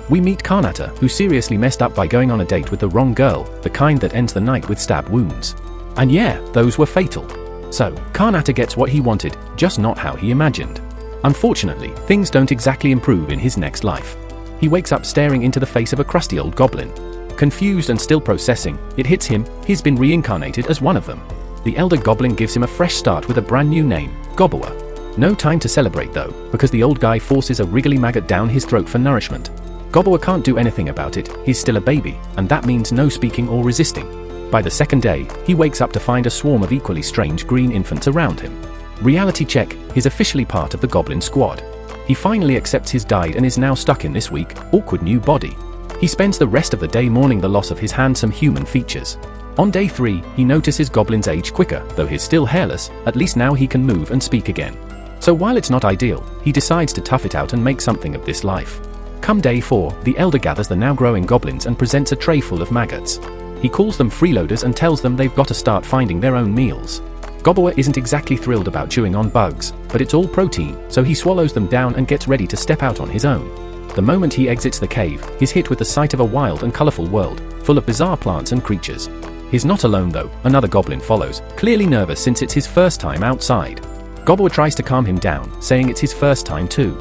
We meet Karnata, who seriously messed up by going on a date with the wrong girl, the kind that ends the night with stab wounds. And yeah, those were fatal. So, Karnata gets what he wanted, just not how he imagined. Unfortunately, things don't exactly improve in his next life. He wakes up staring into the face of a crusty old goblin. Confused and still processing, it hits him, he's been reincarnated as one of them. The elder goblin gives him a fresh start with a brand new name, Goblin. No time to celebrate though, because the old guy forces a wriggly maggot down his throat for nourishment. Goblin can't do anything about it, he's still a baby, and that means no speaking or resisting. By the second day, he wakes up to find a swarm of equally strange green infants around him. Reality check, he's officially part of the goblin squad. He finally accepts his died and is now stuck in this weak, awkward new body. He spends the rest of the day mourning the loss of his handsome human features. On day 3, he notices Goblin's age quicker, though he's still hairless, at least now he can move and speak again. So while it's not ideal, he decides to tough it out and make something of this life. Come day 4, the elder gathers the now growing goblins and presents a tray full of maggots. He calls them freeloaders and tells them they've got to start finding their own meals. Goblin isn't exactly thrilled about chewing on bugs, but it's all protein, so he swallows them down and gets ready to step out on his own. The moment he exits the cave, he's hit with the sight of a wild and colorful world, full of bizarre plants and creatures. He's not alone though, another goblin follows, clearly nervous since it's his first time outside. Goblin tries to calm him down, saying it's his first time too.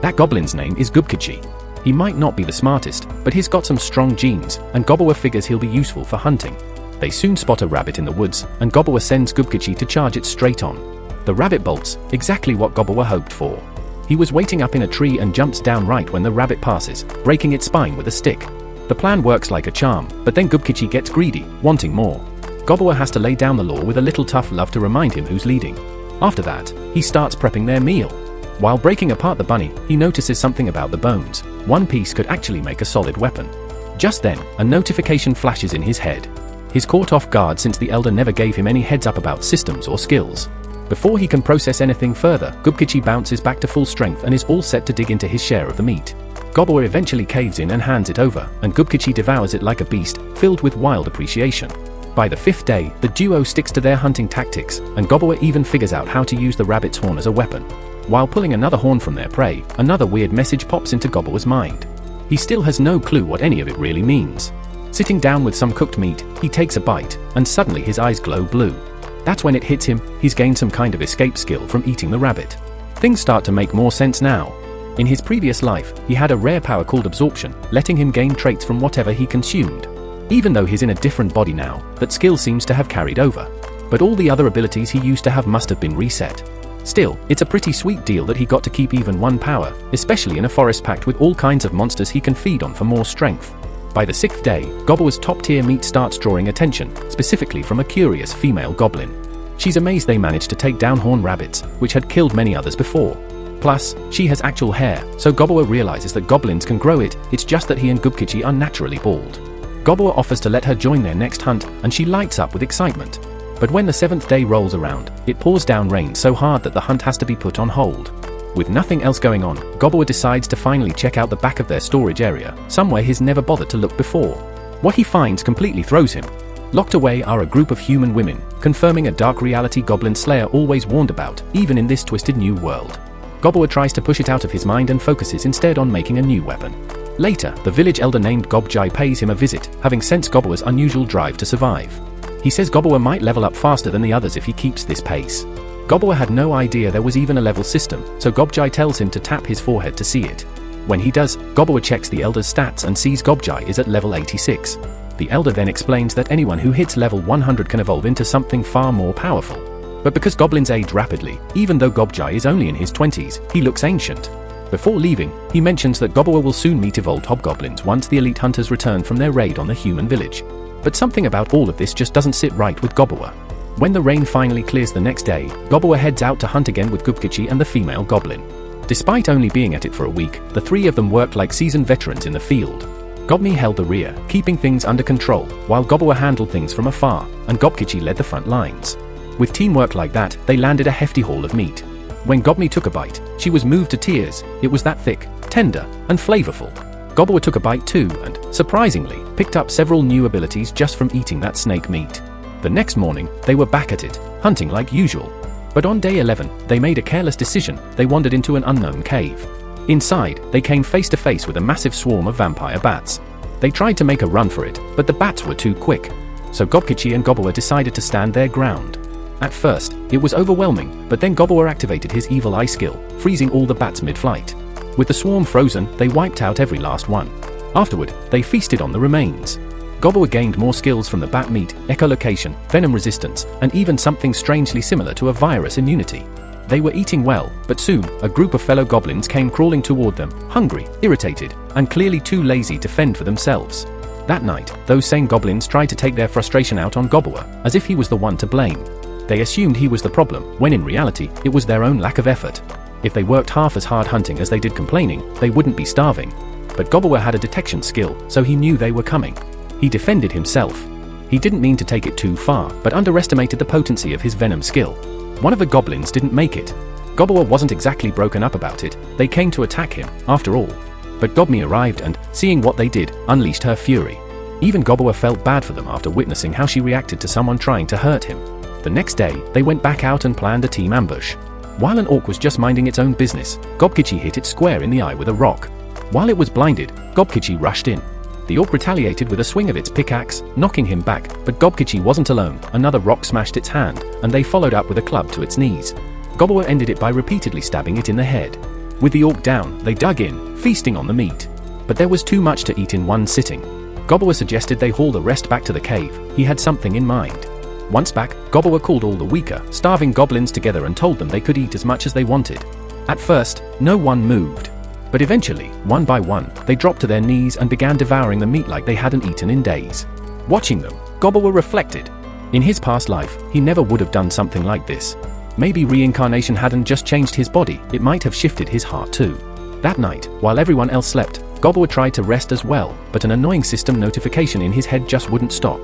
That goblin's name is Gubkichi. He might not be the smartest, but he's got some strong genes, and Goblin figures he'll be useful for hunting. They soon spot a rabbit in the woods, and Goblin sends Gubkichi to charge it straight on. The rabbit bolts, exactly what Goblin hoped for. He was waiting up in a tree and jumps down right when the rabbit passes, breaking its spine with a stick. The plan works like a charm, but then Gubkichi gets greedy, wanting more. Goblin has to lay down the law with a little tough love to remind him who's leading. After that, he starts prepping their meal. While breaking apart the bunny, he notices something about the bones. One piece could actually make a solid weapon. Just then, a notification flashes in his head. He's caught off guard since the elder never gave him any heads up about systems or skills. Before he can process anything further, Gubkichi bounces back to full strength and is all set to dig into his share of the meat. Goblin eventually caves in and hands it over, and Gubkichi devours it like a beast, filled with wild appreciation. By the 5th day, the duo sticks to their hunting tactics, and Goblin even figures out how to use the rabbit's horn as a weapon. While pulling another horn from their prey, another weird message pops into Goblin's mind. He still has no clue what any of it really means. Sitting down with some cooked meat, he takes a bite, and suddenly his eyes glow blue. That's when it hits him, he's gained some kind of escape skill from eating the rabbit. Things start to make more sense now. In his previous life, he had a rare power called absorption, letting him gain traits from whatever he consumed. Even though he's in a different body now, that skill seems to have carried over. But all the other abilities he used to have must have been reset. Still, it's a pretty sweet deal that he got to keep even one power, especially in a forest packed with all kinds of monsters he can feed on for more strength. By the 6th day, Goblin's top-tier meat starts drawing attention, specifically from a curious female goblin. She's amazed they managed to take down horned rabbits, which had killed many others before. Plus, she has actual hair, so Goblin realizes that goblins can grow it, it's just that he and Gubkichi are naturally bald. Goblin offers to let her join their next hunt, and she lights up with excitement. But when the 7th day rolls around, it pours down rain so hard that the hunt has to be put on hold. With nothing else going on, Goblin decides to finally check out the back of their storage area, somewhere he's never bothered to look before. What he finds completely throws him. Locked away are a group of human women, confirming a dark reality Goblin Slayer always warned about, even in this twisted new world. Goblin tries to push it out of his mind and focuses instead on making a new weapon. Later, the village elder named Gobjai pays him a visit, having sensed Goblin's unusual drive to survive. He says Goblin might level up faster than the others if he keeps this pace. Goblin had no idea there was even a level system, so Gobjai tells him to tap his forehead to see it. When he does, Goblin checks the elder's stats and sees Gobjai is at level 86. The elder then explains that anyone who hits level 100 can evolve into something far more powerful. But because goblins age rapidly, even though Gobjai is only in his 20s, he looks ancient. Before leaving, he mentions that Goblin will soon meet evolved hobgoblins once the elite hunters return from their raid on the human village. But something about all of this just doesn't sit right with Goblin. When the rain finally clears the next day, Goblin heads out to hunt again with Gubkichi and the female goblin. Despite only being at it for a week, the three of them worked like seasoned veterans in the field. Gobni held the rear, keeping things under control, while Goblin handled things from afar, and Gubkichi led the front lines. With teamwork like that, they landed a hefty haul of meat. When Gobni took a bite, she was moved to tears, it was that thick, tender, and flavorful. Goblin took a bite too and, surprisingly, picked up several new abilities just from eating that snake meat. The next morning, they were back at it, hunting like usual. But on day 11, they made a careless decision, they wandered into an unknown cave. Inside, they came face to face with a massive swarm of vampire bats. They tried to make a run for it, but the bats were too quick. So Gobkichi and Gobble decided to stand their ground. At first, it was overwhelming, but then Gobble activated his evil eye skill, freezing all the bats mid-flight. With the swarm frozen, they wiped out every last one. Afterward, they feasted on the remains. Gobble gained more skills from the bat meat, echolocation, venom resistance, and even something strangely similar to a virus immunity. They were eating well, but soon, a group of fellow goblins came crawling toward them, hungry, irritated, and clearly too lazy to fend for themselves. That night, those same goblins tried to take their frustration out on Gobble, as if he was the one to blame. They assumed he was the problem, when in reality, it was their own lack of effort. If they worked half as hard hunting as they did complaining, they wouldn't be starving. But Gobble had a detection skill, so he knew they were coming. He defended himself. He didn't mean to take it too far, but underestimated the potency of his venom skill. One of the goblins didn't make it. Gobble wasn't exactly broken up about it, they came to attack him, after all. But Gobmi arrived and, seeing what they did, unleashed her fury. Even Gobble felt bad for them after witnessing how she reacted to someone trying to hurt him. The next day, they went back out and planned a team ambush. While an orc was just minding its own business, Gobkichi hit it square in the eye with a rock. While it was blinded, Gobkichi rushed in. The orc retaliated with a swing of its pickaxe, knocking him back, but Gobkichi wasn't alone. Another rock smashed its hand, and they followed up with a club to its knees. Gobble ended it by repeatedly stabbing it in the head. With the orc down, they dug in, feasting on the meat. But there was too much to eat in one sitting. Gobble suggested they haul the rest back to the cave. He had something in mind. Once back, Gobble called all the weaker, starving goblins together and told them they could eat as much as they wanted. At first, no one moved. But eventually, one by one, they dropped to their knees and began devouring the meat like they hadn't eaten in days. Watching them, Gobble reflected. In his past life, he never would have done something like this. Maybe reincarnation hadn't just changed his body, it might have shifted his heart too. That night, while everyone else slept, Gobble tried to rest as well, but an annoying system notification in his head just wouldn't stop.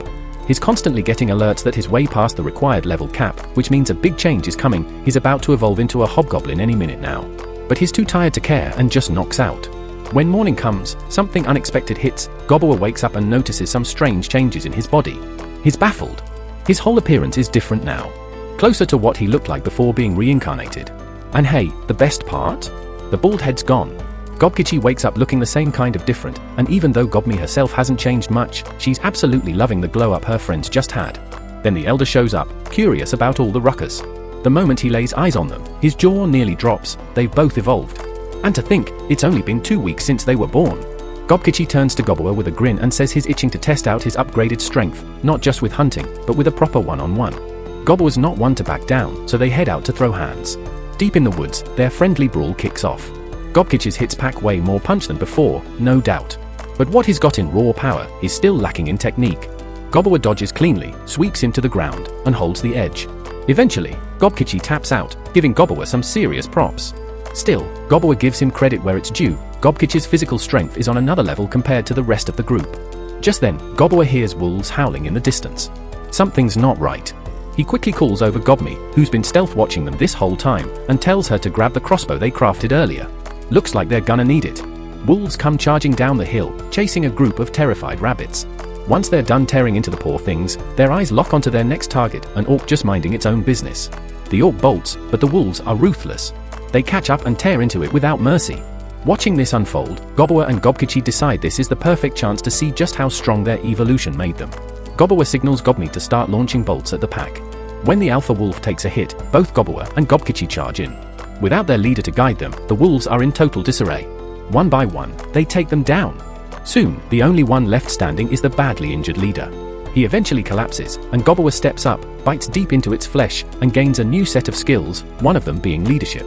He's constantly getting alerts that he's way past the required level cap, which means a big change is coming. He's about to evolve into a hobgoblin any minute now. But he's too tired to care and just knocks out. When morning comes, something unexpected hits. Gobble wakes up and notices some strange changes in his body. He's baffled. His whole appearance is different now. Closer to what he looked like before being reincarnated. And hey, the best part? The bald head's gone. Gobkichi wakes up looking the same kind of different, and even though Gobmi herself hasn't changed much, she's absolutely loving the glow up her friends just had. Then the elder shows up, curious about all the ruckus. The moment he lays eyes on them, his jaw nearly drops. They've both evolved. And to think, it's only been 2 weeks since they were born. Gobkichi turns to Gobble with a grin and says he's itching to test out his upgraded strength, not just with hunting, but with a proper one-on-one. Gobble's not one to back down, so they head out to throw hands. Deep in the woods, their friendly brawl kicks off. Gobkich's hits pack way more punch than before, no doubt. But what he's got in raw power is still lacking in technique. Gobble dodges cleanly, sweeps him to the ground, and holds the edge. Eventually, Gobkichi taps out, giving Gobble some serious props. Still, Gobble gives him credit where it's due. Gobkich's physical strength is on another level compared to the rest of the group. Just then, Gobble hears wolves howling in the distance. Something's not right. He quickly calls over Gobmi, who's been stealth watching them this whole time, and tells her to grab the crossbow they crafted earlier. Looks like they're gonna need it. Wolves come charging down the hill, chasing a group of terrified rabbits. Once they're done tearing into the poor things, their eyes lock onto their next target, an orc just minding its own business. The orc bolts, but the wolves are ruthless. They catch up and tear into it without mercy. Watching this unfold, Gobble and Gobkichi decide this is the perfect chance to see just how strong their evolution made them. Gobble signals Gobmi to start launching bolts at the pack. When the alpha wolf takes a hit, both Gobble and Gobkichi charge in. Without their leader to guide them, the wolves are in total disarray. One by one, they take them down. Soon, the only one left standing is the badly injured leader. He eventually collapses, and Gobble steps up, bites deep into its flesh, and gains a new set of skills, one of them being leadership.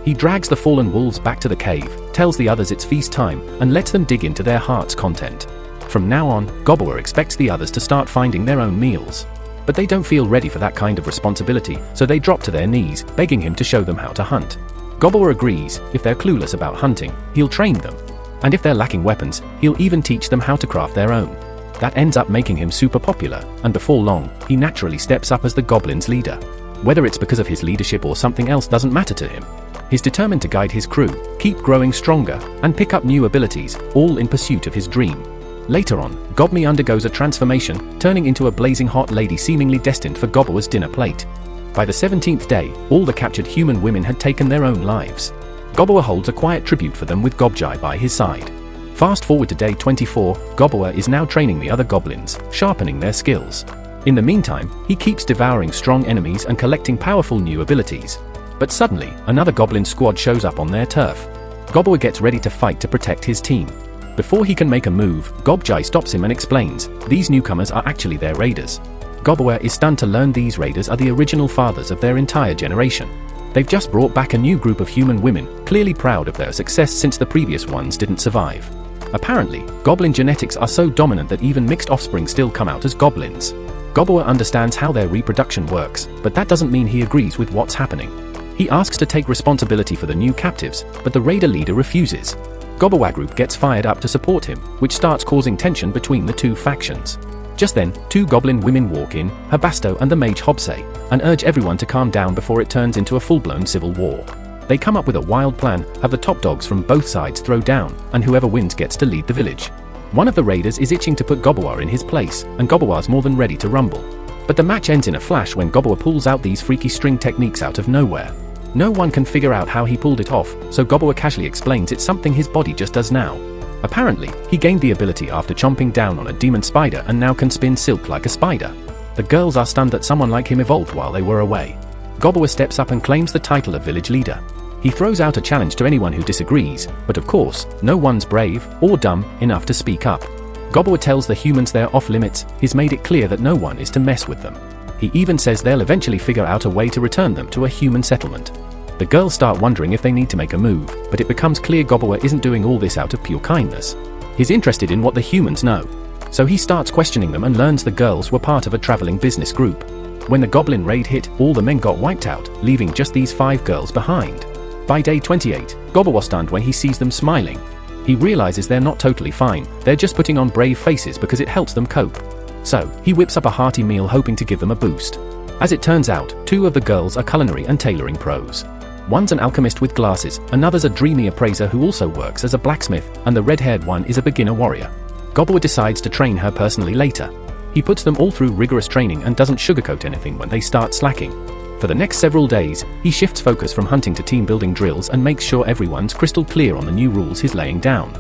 He drags the fallen wolves back to the cave, tells the others it's feast time, and lets them dig into their heart's content. From now on, Gobble expects the others to start finding their own meals. But they don't feel ready for that kind of responsibility, so they drop to their knees, begging him to show them how to hunt. Gobble agrees. If they're clueless about hunting, he'll train them. And if they're lacking weapons, he'll even teach them how to craft their own. That ends up making him super popular, and before long, he naturally steps up as the goblins' leader. Whether it's because of his leadership or something else doesn't matter to him. He's determined to guide his crew, keep growing stronger, and pick up new abilities, all in pursuit of his dream. Later on, Gobmi undergoes a transformation, turning into a blazing hot lady seemingly destined for Gobble's dinner plate. By the 17th day, all the captured human women had taken their own lives. Gobble holds a quiet tribute for them with Gobjai by his side. Fast forward to day 24, Gobble is now training the other goblins, sharpening their skills. In the meantime, he keeps devouring strong enemies and collecting powerful new abilities. But suddenly, another goblin squad shows up on their turf. Gobble gets ready to fight to protect his team. Before he can make a move, Gobjai stops him and explains, these newcomers are actually their raiders. Gobble is stunned to learn these raiders are the original fathers of their entire generation. They've just brought back a new group of human women, clearly proud of their success since the previous ones didn't survive. Apparently, goblin genetics are so dominant that even mixed offspring still come out as goblins. Gobble understands how their reproduction works, but that doesn't mean he agrees with what's happening. He asks to take responsibility for the new captives, but the raider leader refuses. Gobble group gets fired up to support him, which starts causing tension between the two factions. Just then, two goblin women walk in, Habasto and the mage Hobse, and urge everyone to calm down before it turns into a full-blown civil war. They come up with a wild plan, have the top dogs from both sides throw down, and whoever wins gets to lead the village. One of the raiders is itching to put Gobble in his place, and Gobble's more than ready to rumble. But the match ends in a flash when Gobble pulls out these freaky string techniques out of nowhere. No one can figure out how he pulled it off, so Gobble casually explains it's something his body just does now. Apparently, he gained the ability after chomping down on a demon spider and now can spin silk like a spider. The girls are stunned that someone like him evolved while they were away. Gobble steps up and claims the title of village leader. He throws out a challenge to anyone who disagrees, but of course, no one's brave, or dumb, enough to speak up. Gobble tells the humans they're off limits, he's made it clear that no one is to mess with them. He even says they'll eventually figure out a way to return them to a human settlement. The girls start wondering if they need to make a move, but it becomes clear Gobble isn't doing all this out of pure kindness. He's interested in what the humans know. So he starts questioning them and learns the girls were part of a traveling business group. When the goblin raid hit, all the men got wiped out, leaving just these 5 girls behind. By day 28, Gobble was stunned when he sees them smiling. He realizes they're not totally fine, they're just putting on brave faces because it helps them cope. So, he whips up a hearty meal hoping to give them a boost. As it turns out, 2 of the girls are culinary and tailoring pros. One's an alchemist with glasses, another's a dreamy appraiser who also works as a blacksmith, and the red-haired one is a beginner warrior. Gobble decides to train her personally later. He puts them all through rigorous training and doesn't sugarcoat anything when they start slacking. For the next several days, he shifts focus from hunting to team-building drills and makes sure everyone's crystal clear on the new rules he's laying down.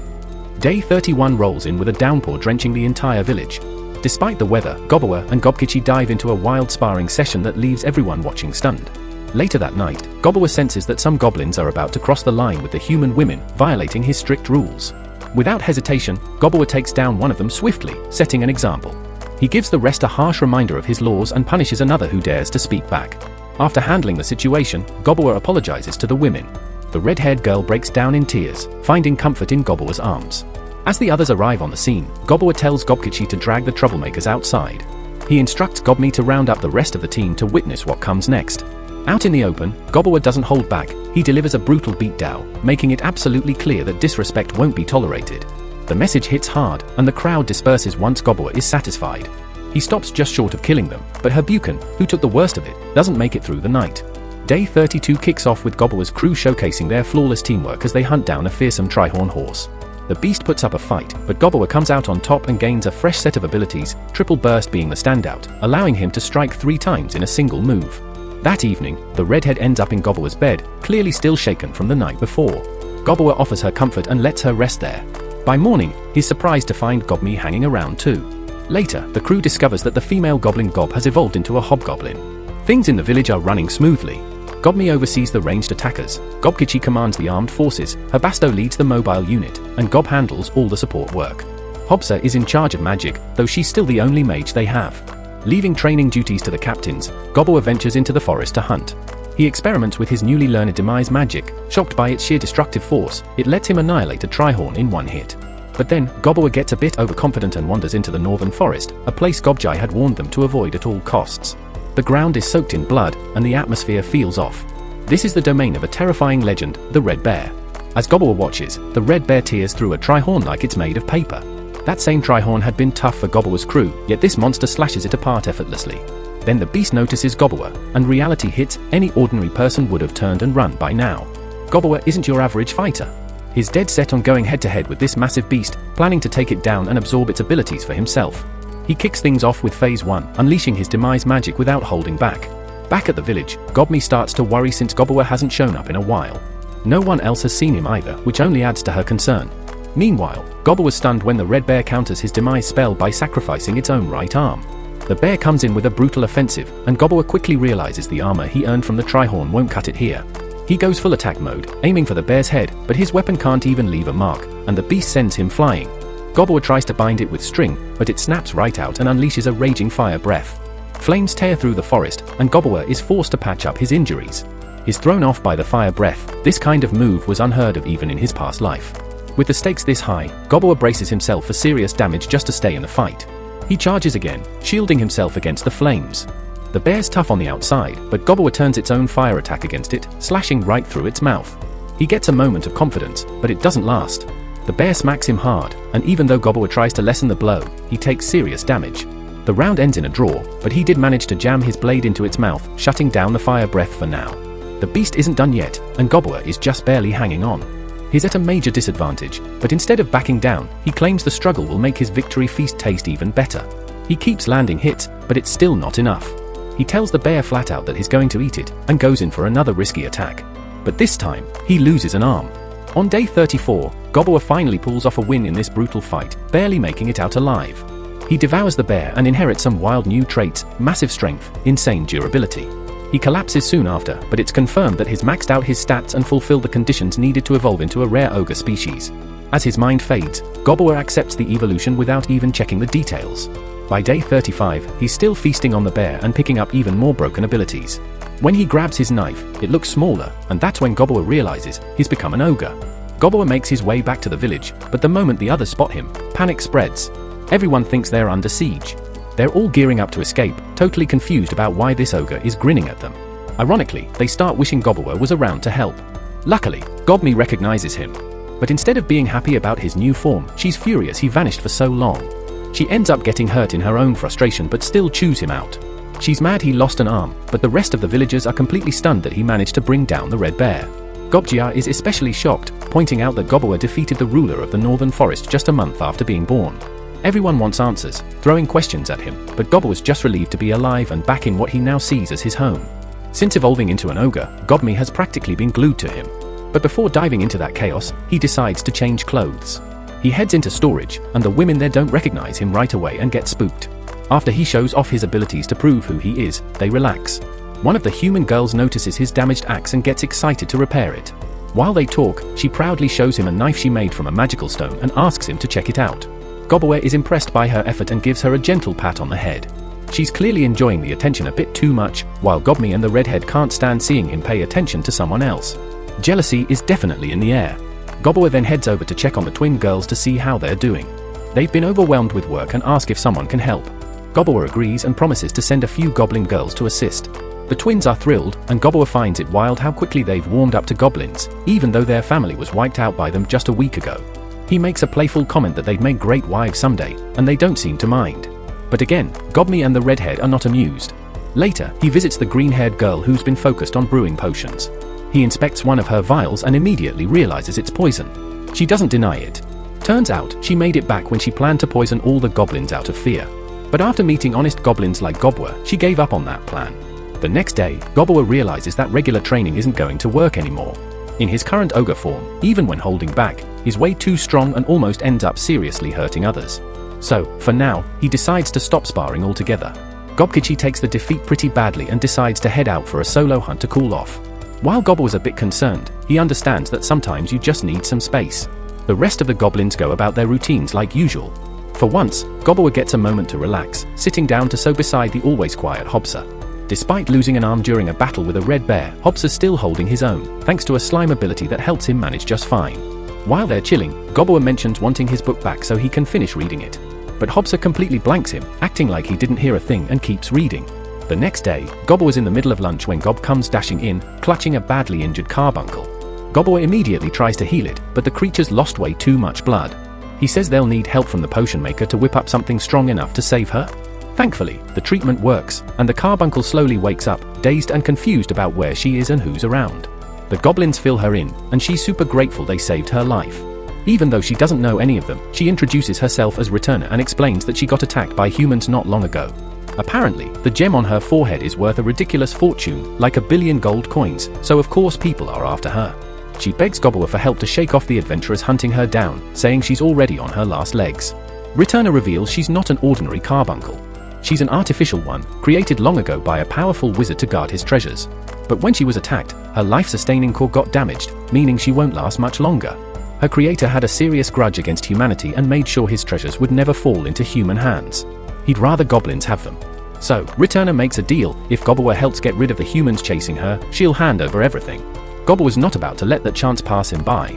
Day 31 rolls in with a downpour drenching the entire village. Despite the weather, Gobble and Gobkichi dive into a wild sparring session that leaves everyone watching stunned. Later that night, Gobble senses that some goblins are about to cross the line with the human women, violating his strict rules. Without hesitation, Gobble takes down one of them swiftly, setting an example. He gives the rest a harsh reminder of his laws and punishes another who dares to speak back. After handling the situation, Gobble apologizes to the women. The red-haired girl breaks down in tears, finding comfort in Gobble's arms. As the others arrive on the scene, Gobble tells Gobkichi to drag the troublemakers outside. He instructs Gobmi to round up the rest of the team to witness what comes next. Out in the open, Gobble doesn't hold back, he delivers a brutal beatdown, making it absolutely clear that disrespect won't be tolerated. The message hits hard, and the crowd disperses once Gobble is satisfied. He stops just short of killing them, but Herbuchen, who took the worst of it, doesn't make it through the night. Day 32 kicks off with Gobble's crew showcasing their flawless teamwork as they hunt down a fearsome Trihorn horse. The beast puts up a fight, but Gobble comes out on top and gains a fresh set of abilities, triple burst being the standout, allowing him to strike 3 times in a single move. That evening, the redhead ends up in Gobble's bed, clearly still shaken from the night before. Gobble offers her comfort and lets her rest there. By morning, he's surprised to find Gobmi hanging around too. Later, the crew discovers that the female goblin Gob has evolved into a hobgoblin. Things in the village are running smoothly. Gobmi oversees the ranged attackers, Gobkichi commands the armed forces, Habasto leads the mobile unit, and Gob handles all the support work. Hobsa is in charge of magic, though she's still the only mage they have. Leaving training duties to the captains, Gobble ventures into the forest to hunt. He experiments with his newly learned demise magic, shocked by its sheer destructive force, it lets him annihilate a Trihorn in one hit. But then, Gobble gets a bit overconfident and wanders into the northern forest, a place Gobjai had warned them to avoid at all costs. The ground is soaked in blood, and the atmosphere feels off. This is the domain of a terrifying legend, the Red Bear. As Gobble watches, the Red Bear tears through a Trihorn like it's made of paper. That same Trihorn had been tough for Gobble's crew, yet this monster slashes it apart effortlessly. Then the beast notices Gobble, and reality hits, any ordinary person would have turned and run by now. Gobble isn't your average fighter. He's dead set on going head-to-head with this massive beast, planning to take it down and absorb its abilities for himself. He kicks things off with Phase 1, unleashing his demise magic without holding back. Back at the village, Gobmi starts to worry since Gobble hasn't shown up in a while. No one else has seen him either, which only adds to her concern. Meanwhile, Goblin was stunned when the red bear counters his demise spell by sacrificing its own right arm. The bear comes in with a brutal offensive, and Goblin quickly realizes the armor he earned from the Trihorn won't cut it here. He goes full attack mode, aiming for the bear's head, but his weapon can't even leave a mark, and the beast sends him flying. Goblin tries to bind it with string, but it snaps right out and unleashes a raging fire breath. Flames tear through the forest, and Goblin is forced to patch up his injuries. He's thrown off by the fire breath. This kind of move was unheard of even in his past life. With the stakes this high, Goblin braces himself for serious damage just to stay in the fight. He charges again, shielding himself against the flames. The bear's tough on the outside, but Goblin turns its own fire attack against it, slashing right through its mouth. He gets a moment of confidence, but it doesn't last. The bear smacks him hard, and even though Goblin tries to lessen the blow, he takes serious damage. The round ends in a draw, but he did manage to jam his blade into its mouth, shutting down the fire breath for now. The beast isn't done yet, and Goblin is just barely hanging on. He's at a major disadvantage, but instead of backing down, he claims the struggle will make his victory feast taste even better. He keeps landing hits, but it's still not enough. He tells the bear flat out that he's going to eat it, and goes in for another risky attack. But this time, he loses an arm. On day 34, Goblin finally pulls off a win in this brutal fight, barely making it out alive. He devours the bear and inherits some wild new traits, massive strength, insane durability. He collapses soon after, but it's confirmed that he's maxed out his stats and fulfilled the conditions needed to evolve into a rare ogre species. As his mind fades, Goblin accepts the evolution without even checking the details. By day 35, he's still feasting on the bear and picking up even more broken abilities. When he grabs his knife, it looks smaller, and that's when Goblin realizes he's become an ogre. Goblin makes his way back to the village, but the moment the others spot him, panic spreads. Everyone thinks they're under siege. They're all gearing up to escape, totally confused about why this ogre is grinning at them. Ironically, they start wishing Goblin was around to help. Luckily, Goblin recognizes him. But instead of being happy about his new form, she's furious he vanished for so long. She ends up getting hurt in her own frustration but still chews him out. She's mad he lost an arm, but the rest of the villagers are completely stunned that he managed to bring down the red bear. Gobjia is especially shocked, pointing out that Goblin defeated the ruler of the northern forest just a month after being born. Everyone wants answers, throwing questions at him, but Goblin was just relieved to be alive and back in what he now sees as his home. Since evolving into an ogre, Goblin has practically been glued to him. But before diving into that chaos, he decides to change clothes. He heads into storage, and the women there don't recognize him right away and get spooked. After he shows off his abilities to prove who he is, they relax. One of the human girls notices his damaged axe and gets excited to repair it. While they talk, she proudly shows him a knife she made from a magical stone and asks him to check it out. Goblin is impressed by her effort and gives her a gentle pat on the head. She's clearly enjoying the attention a bit too much, while Goblin and the redhead can't stand seeing him pay attention to someone else. Jealousy is definitely in the air. Goblin then heads over to check on the twin girls to see how they're doing. They've been overwhelmed with work and ask if someone can help. Goblin agrees and promises to send a few goblin girls to assist. The twins are thrilled, and Goblin finds it wild how quickly they've warmed up to goblins, even though their family was wiped out by them just a week ago. He makes a playful comment that they'd make great wives someday, and they don't seem to mind. But again, Goblin and the redhead are not amused. Later, he visits the green-haired girl who's been focused on brewing potions. He inspects one of her vials and immediately realizes it's poison. She doesn't deny it. Turns out, she made it back when she planned to poison all the goblins out of fear. But after meeting honest goblins like Goblin, she gave up on that plan. The next day, Goblin realizes that regular training isn't going to work anymore. In his current ogre form, even when holding back, he's way too strong and almost ends up seriously hurting others. So, for now, he decides to stop sparring altogether. Gobkichi takes the defeat pretty badly and decides to head out for a solo hunt to cool off. While Goblin was a bit concerned, he understands that sometimes you just need some space. The rest of the goblins go about their routines like usual. For once, Goblin gets a moment to relax, sitting down to sew beside the always quiet Hobsa. Despite losing an arm during a battle with a red bear, Hobsa's still holding his own, thanks to a slime ability that helps him manage just fine. While they're chilling, Goblin mentions wanting his book back so he can finish reading it. But Hobsa completely blanks him, acting like he didn't hear a thing and keeps reading. The next day, Goblin was in the middle of lunch when Gob comes dashing in, clutching a badly injured carbuncle. Goblin immediately tries to heal it, but the creature's lost way too much blood. He says they'll need help from the potion maker to whip up something strong enough to save her. Thankfully, the treatment works, and the carbuncle slowly wakes up, dazed and confused about where she is and who's around. The goblins fill her in, and she's super grateful they saved her life. Even though she doesn't know any of them, she introduces herself as Returner and explains that she got attacked by humans not long ago. Apparently, the gem on her forehead is worth a ridiculous fortune, like 1 billion gold coins, so of course people are after her. She begs Gobbler for help to shake off the adventurers hunting her down, saying she's already on her last legs. Returner reveals she's not an ordinary carbuncle. She's an artificial one, created long ago by a powerful wizard to guard his treasures. But when she was attacked, her life-sustaining core got damaged, meaning she won't last much longer. Her creator had a serious grudge against humanity and made sure his treasures would never fall into human hands. He'd rather goblins have them. So, Returner makes a deal: if Gobbler helps get rid of the humans chasing her, she'll hand over everything. Gobbler was not about to let that chance pass him by.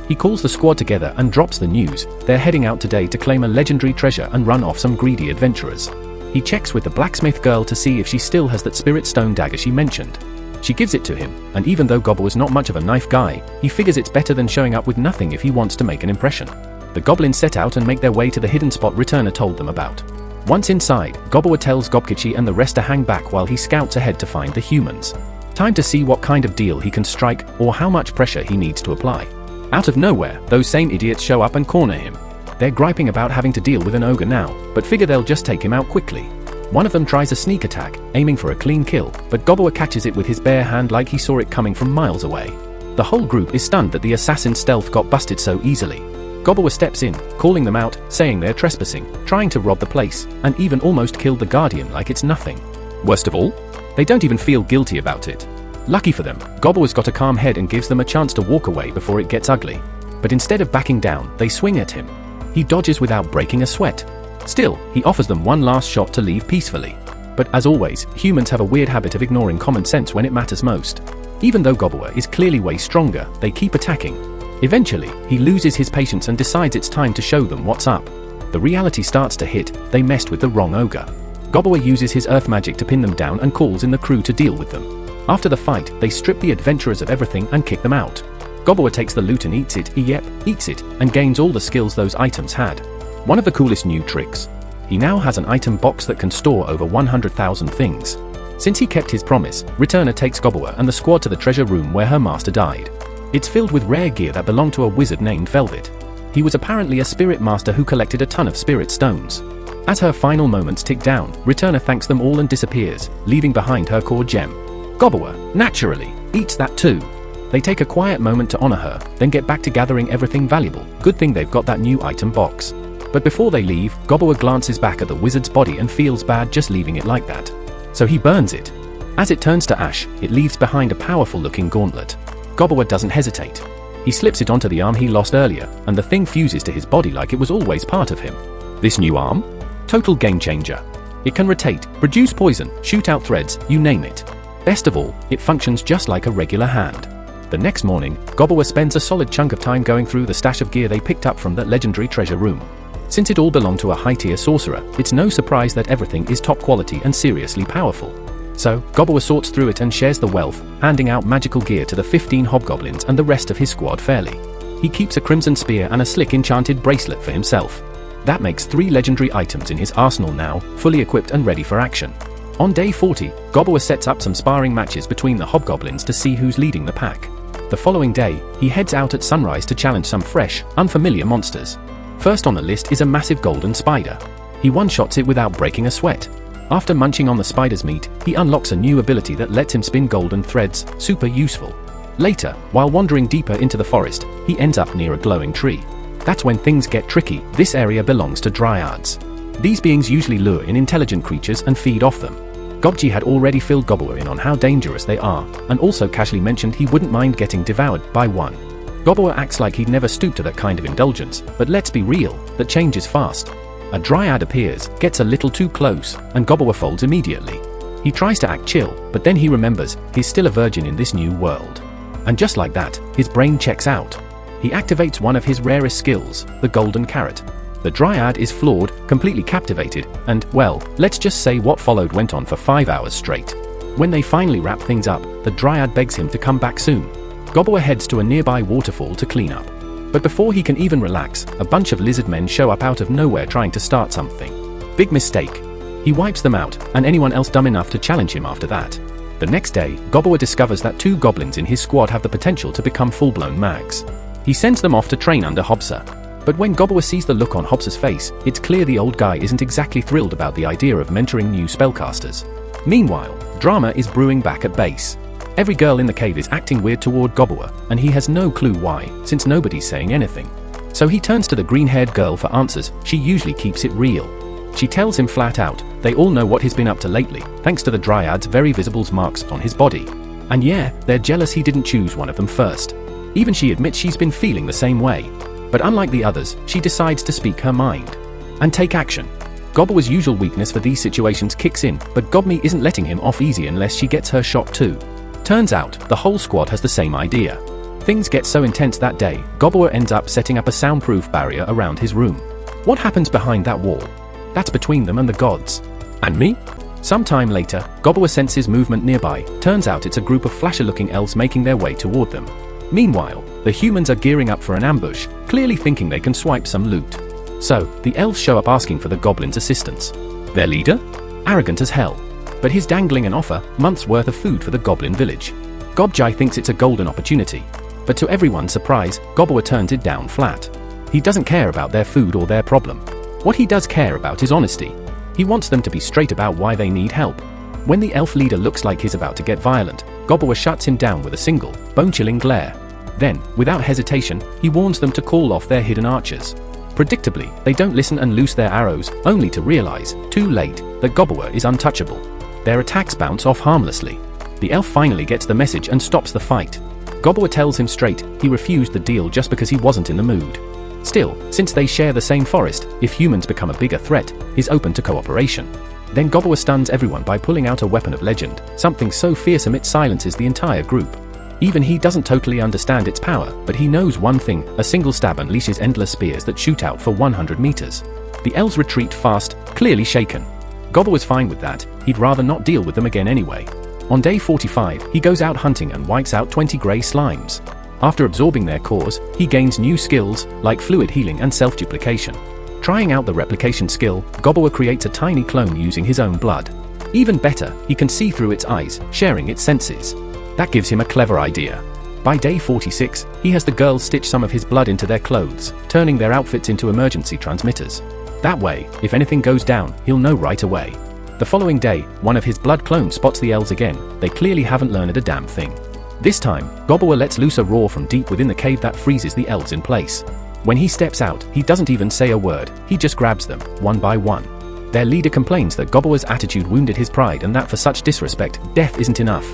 He calls the squad together and drops the news: they're heading out today to claim a legendary treasure and run off some greedy adventurers. He checks with the blacksmith girl to see if she still has that spirit stone dagger she mentioned. She gives it to him, and even though Gobbler was not much of a knife guy, he figures it's better than showing up with nothing if he wants to make an impression. The goblins set out and make their way to the hidden spot Returner told them about. Once inside, Gobbler tells Gobkichi and the rest to hang back while he scouts ahead to find the humans. Time to see what kind of deal he can strike, or how much pressure he needs to apply. Out of nowhere, those same idiots show up and corner him. They're griping about having to deal with an ogre now, but figure they'll just take him out quickly. One of them tries a sneak attack, aiming for a clean kill, but Gobbler catches it with his bare hand like he saw it coming from miles away. The whole group is stunned that the assassin's stealth got busted so easily. Gobbler steps in, calling them out, saying they're trespassing, trying to rob the place, and even almost killed the guardian like it's nothing. Worst of all, they don't even feel guilty about it. Lucky for them, Gobbler's got a calm head and gives them a chance to walk away before it gets ugly. But instead of backing down, they swing at him. He dodges without breaking a sweat. Still, he offers them one last shot to leave peacefully. But as always, humans have a weird habit of ignoring common sense when it matters most. Even though Gobbler is clearly way stronger, they keep attacking. Eventually, he loses his patience and decides it's time to show them what's up. The reality starts to hit: they messed with the wrong ogre. Gobbler uses his earth magic to pin them down and calls in the crew to deal with them. After the fight, they strip the adventurers of everything and kick them out. Gobbler takes the loot and eats it, and gains all the skills those items had. One of the coolest new tricks. He now has an item box that can store over 100,000 things. Since he kept his promise, Returner takes Gobbler and the squad to the treasure room where her master died. It's filled with rare gear that belonged to a wizard named Velvet. He was apparently a spirit master who collected a ton of spirit stones. As her final moments tick down, Returner thanks them all and disappears, leaving behind her core gem. Gobbler, naturally, eats that too. They take a quiet moment to honor her, then get back to gathering everything valuable. Good thing they've got that new item box. But before they leave, Gobbler glances back at the wizard's body and feels bad just leaving it like that. So he burns it. As it turns to ash, it leaves behind a powerful-looking gauntlet. Gobbler doesn't hesitate. He slips it onto the arm he lost earlier, and the thing fuses to his body like it was always part of him. This new arm? Total game changer. It can rotate, produce poison, shoot out threads, you name it. Best of all, it functions just like a regular hand. The next morning, Gobbler spends a solid chunk of time going through the stash of gear they picked up from that legendary treasure room. Since it all belonged to a high-tier sorcerer, it's no surprise that everything is top quality and seriously powerful. So, Gobbler sorts through it and shares the wealth, handing out magical gear to the 15 hobgoblins and the rest of his squad fairly. He keeps a crimson spear and a slick enchanted bracelet for himself. That makes 3 legendary items in his arsenal now, fully equipped and ready for action. On day 40, Gobbler sets up some sparring matches between the hobgoblins to see who's leading the pack. The following day, he heads out at sunrise to challenge some fresh, unfamiliar monsters. First on the list is a massive golden spider. He one-shots it without breaking a sweat. After munching on the spider's meat, he unlocks a new ability that lets him spin golden threads, super useful. Later, while wandering deeper into the forest, he ends up near a glowing tree. That's when things get tricky. This area belongs to dryads. These beings usually lure in intelligent creatures and feed off them. Gobji had already filled Gobbler in on how dangerous they are, and also casually mentioned he wouldn't mind getting devoured by one. Gobbler acts like he'd never stoop to that kind of indulgence, but let's be real, that changes fast. A dryad appears, gets a little too close, and Gobbler folds immediately. He tries to act chill, but then he remembers he's still a virgin in this new world. And just like that, his brain checks out. He activates one of his rarest skills, the golden carrot. The dryad is floored, completely captivated, and, well, let's just say what followed went on for 5 hours straight. When they finally wrap things up, the dryad begs him to come back soon. Gobbler heads to a nearby waterfall to clean up. But before he can even relax, a bunch of lizard men show up out of nowhere trying to start something. Big mistake. He wipes them out, and anyone else dumb enough to challenge him after that. The next day, Gobbler discovers that 2 goblins in his squad have the potential to become full-blown mags. He sends them off to train under Hobsa. But when Gobbler sees the look on Hobsa's face, it's clear the old guy isn't exactly thrilled about the idea of mentoring new spellcasters. Meanwhile, drama is brewing back at base. Every girl in the cave is acting weird toward Gobbler, and he has no clue why, since nobody's saying anything. So he turns to the green-haired girl for answers. She usually keeps it real. She tells him flat out, they all know what he's been up to lately, thanks to the Dryad's very visible marks on his body. And yeah, they're jealous he didn't choose one of them first. Even she admits she's been feeling the same way. But unlike the others, she decides to speak her mind and take action. Gobbler's usual weakness for these situations kicks in, but Gobme isn't letting him off easy unless she gets her shot too. Turns out, the whole squad has the same idea. Things get so intense that day, Gobbler ends up setting up a soundproof barrier around his room. What happens behind that wall? That's between them and the gods. And me? Sometime later, Gobbler senses movement nearby. Turns out it's a group of flasher-looking elves making their way toward them. Meanwhile, the humans are gearing up for an ambush, clearly thinking they can swipe some loot. So, the elves show up asking for the goblins' assistance. Their leader? Arrogant as hell. But he's dangling an offer, months' worth of food for the goblin village. Gobjai thinks it's a golden opportunity. But to everyone's surprise, Gobbler turns it down flat. He doesn't care about their food or their problem. What he does care about is honesty. He wants them to be straight about why they need help. When the elf leader looks like he's about to get violent, Gobbler shuts him down with a single, bone-chilling glare. Then, without hesitation, he warns them to call off their hidden archers. Predictably, they don't listen and loose their arrows, only to realize, too late, that Gobbler is untouchable. Their attacks bounce off harmlessly. The elf finally gets the message and stops the fight. Gobbler tells him straight, he refused the deal just because he wasn't in the mood. Still, since they share the same forest, if humans become a bigger threat, he's open to cooperation. Then Gobbler stuns everyone by pulling out a weapon of legend, something so fearsome it silences the entire group. Even he doesn't totally understand its power, but he knows one thing, a single stab unleashes endless spears that shoot out for 100 meters. The elves retreat fast, clearly shaken. Gobbler was fine with that, he'd rather not deal with them again anyway. On day 45, he goes out hunting and wipes out 20 grey slimes. After absorbing their cores, he gains new skills, like fluid healing and self-duplication. Trying out the replication skill, Gobbler creates a tiny clone using his own blood. Even better, he can see through its eyes, sharing its senses. That gives him a clever idea. By day 46, he has the girls stitch some of his blood into their clothes, turning their outfits into emergency transmitters. That way, if anything goes down, he'll know right away. The following day, one of his blood clones spots the elves again. They clearly haven't learned a damn thing. This time, Gobbler lets loose a roar from deep within the cave that freezes the elves in place. When he steps out, he doesn't even say a word, he just grabs them, one by one. Their leader complains that Gobbler's attitude wounded his pride and that for such disrespect, death isn't enough.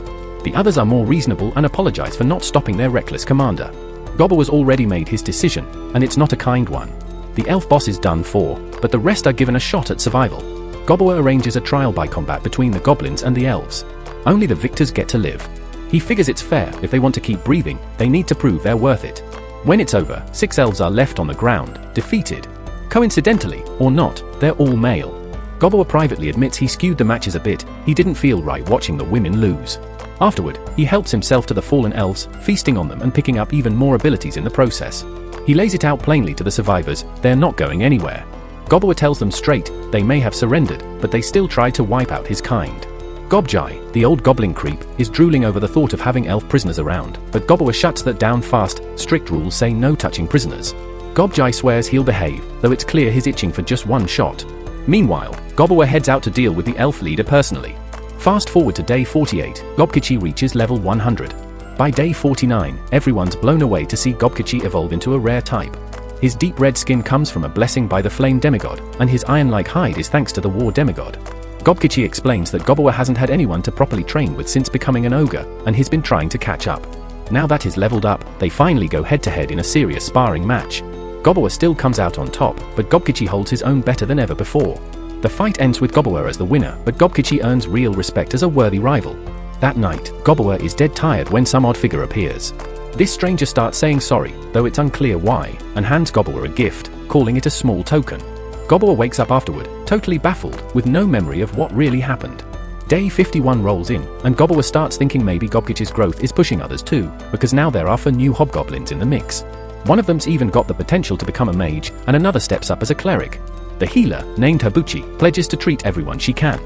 The others are more reasonable and apologize for not stopping their reckless commander. Gobbler's already made his decision, and it's not a kind one. The elf boss is done for, but the rest are given a shot at survival. Gobbler arranges a trial by combat between the goblins and the elves. Only the victors get to live. He figures it's fair, if they want to keep breathing, they need to prove they're worth it. When it's over, 6 elves are left on the ground, defeated. Coincidentally, or not, they're all male. Gobbler privately admits he skewed the matches a bit, he didn't feel right watching the women lose. Afterward, he helps himself to the fallen elves, feasting on them and picking up even more abilities in the process. He lays it out plainly to the survivors, they're not going anywhere. Gobbler tells them straight, they may have surrendered, but they still tried to wipe out his kind. Gobjai, the old goblin creep, is drooling over the thought of having elf prisoners around, but Gobbler shuts that down fast, strict rules say no touching prisoners. Gobjai swears he'll behave, though it's clear he's itching for just one shot. Meanwhile, Gobbler heads out to deal with the elf leader personally. Fast forward to day 48, Gobkichi reaches level 100. By day 49, everyone's blown away to see Gobkichi evolve into a rare type. His deep red skin comes from a blessing by the flame demigod, and his iron-like hide is thanks to the war demigod. Gobkichi explains that Gobbler hasn't had anyone to properly train with since becoming an ogre, and he's been trying to catch up. Now that he's leveled up, they finally go head-to-head in a serious sparring match. Gobbler still comes out on top, but Gobkichi holds his own better than ever before. The fight ends with Gobbler as the winner, but Gobkichi earns real respect as a worthy rival. That night, Gobbler is dead tired when some odd figure appears. This stranger starts saying sorry, though it's unclear why, and hands Gobbler a gift, calling it a small token. Gobbler wakes up afterward, totally baffled, with no memory of what really happened. Day 51 rolls in, and Gobbler starts thinking maybe Gobkichi's growth is pushing others too, because now there are 4 new hobgoblins in the mix. One of them's even got the potential to become a mage, and another steps up as a cleric. The healer, named Habuchi, pledges to treat everyone she can.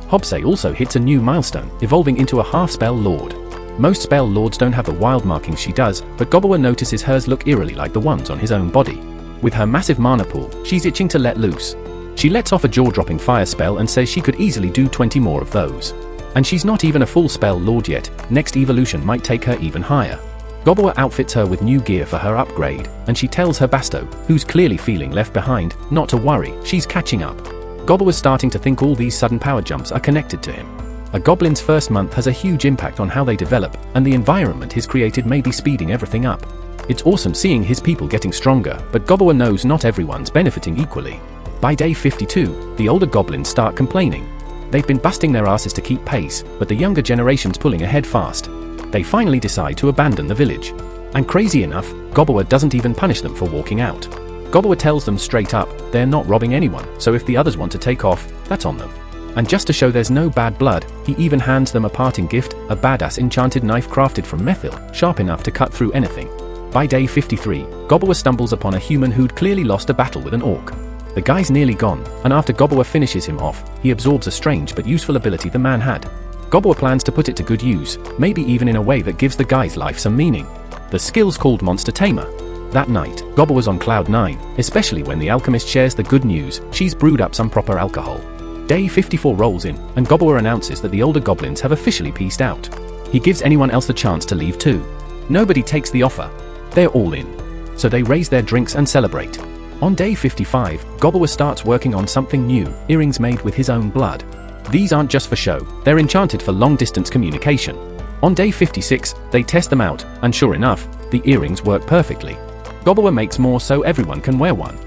Hobsei also hits a new milestone, evolving into a half-spell lord. Most spell lords don't have the wild markings she does, but Gobbler notices hers look eerily like the ones on his own body. With her massive mana pool, she's itching to let loose. She lets off a jaw-dropping fire spell and says she could easily do 20 more of those. And she's not even a full spell lord yet, next evolution might take her even higher. Gobbler outfits her with new gear for her upgrade, and she tells her Basto, who's clearly feeling left behind, not to worry, she's catching up. Gobbler's starting to think all these sudden power jumps are connected to him. A goblin's first month has a huge impact on how they develop, and the environment he's created may be speeding everything up. It's awesome seeing his people getting stronger, but Gobbler knows not everyone's benefiting equally. By day 52, the older goblins start complaining. They've been busting their asses to keep pace, but the younger generation's pulling ahead fast. They finally decide to abandon the village. And crazy enough, Gobbler doesn't even punish them for walking out. Gobbler tells them straight up, they're not robbing anyone, so if the others want to take off, that's on them. And just to show there's no bad blood, he even hands them a parting gift, a badass enchanted knife crafted from methyl, sharp enough to cut through anything. By day 53, Gobbler stumbles upon a human who'd clearly lost a battle with an orc. The guy's nearly gone, and after Gobbler finishes him off, he absorbs a strange but useful ability the man had. Gobbler plans to put it to good use, maybe even in a way that gives the guy's life some meaning. The skill's called Monster Tamer. That night, Gobbler was on cloud 9, especially when the alchemist shares the good news, she's brewed up some proper alcohol. Day 54 rolls in, and Gobbler announces that the older goblins have officially peaced out. He gives anyone else the chance to leave too. Nobody takes the offer. They're all in. So they raise their drinks and celebrate. On day 55, Gobbler starts working on something new, earrings made with his own blood. These aren't just for show, they're enchanted for long-distance communication. On day 56, they test them out, and sure enough, the earrings work perfectly. Gobbler makes more so everyone can wear one.